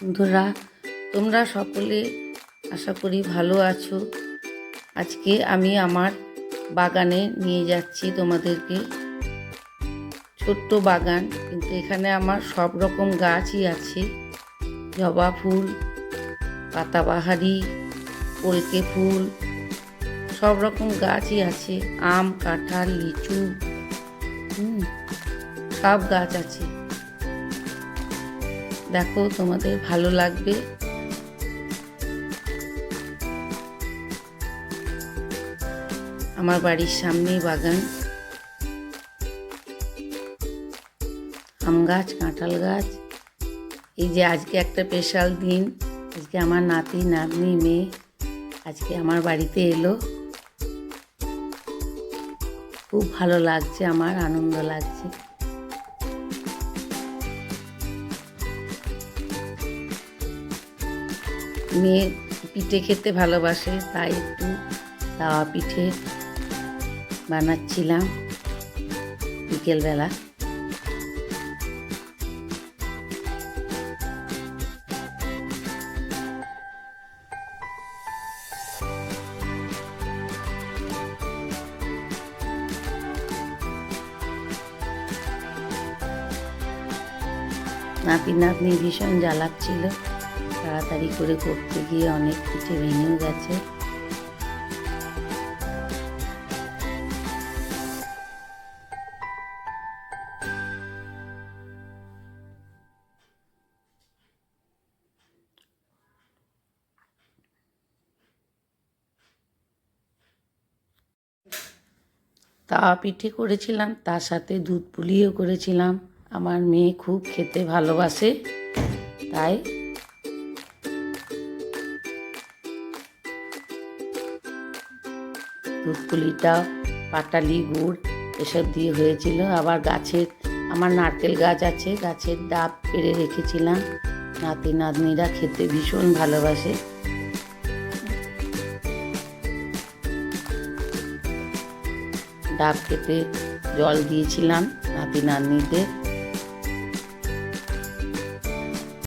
বন্ধুরা, তোমরা সকলে আশা করি ভালো আছো। আজকে আমি আমার বাগানে নিয়ে যাচ্ছি তোমাদেরকে। ছোট্ট বাগান, কিন্তু এখানে আমার সব রকম গাছই আছে। জবা ফুল, পাতাবাহারি, কলকে ফুল, সব রকম গাছই আছে। আম, কাঁঠাল, লিচু, সব গাছ আছে। দেখো, তোমাদের ভালো লাগবে। আমার বাড়ির সামনেই বাগান। আম গাছ, কাঁঠাল গাছ। এই যে আজকে একটা স্পেশাল দিন, আজকে আমার নাতি নাতনি মেয়ে আজকে আমার বাড়িতে এলো। খুব ভালো লাগছে, আমার আনন্দ লাগছে। মেয়ে পিঠে খেতে ভালোবাসে, তাই একটু তাওয়া পিঠে বানাচ্ছিলাম বিকেলবেলা। নাতি নাতনি ভীষণ জ্বালাচ্ছিল, তাড়াতাড়ি করে করতে গিয়ে অনেক পিঠে ভেঙেও গেছে। তাওয়া পিঠে করেছিলাম, তার সাথে দুধ পুলিও করেছিলাম। আমার মেয়ে খুব খেতে ভালোবাসে, তাই দুধ পুলিটা পাটালি গুড় এসব দিয়ে হয়েছিল। আবার গাছের, আমার নারকেল গাছ আছে, গাছের ডাব পেড়ে রেখেছিলাম। নাতি নাতনিরা খেতে ভীষণ ভালোবাসে। ডাব কেটে জল দিয়েছিলাম নাতি নাতনিদের।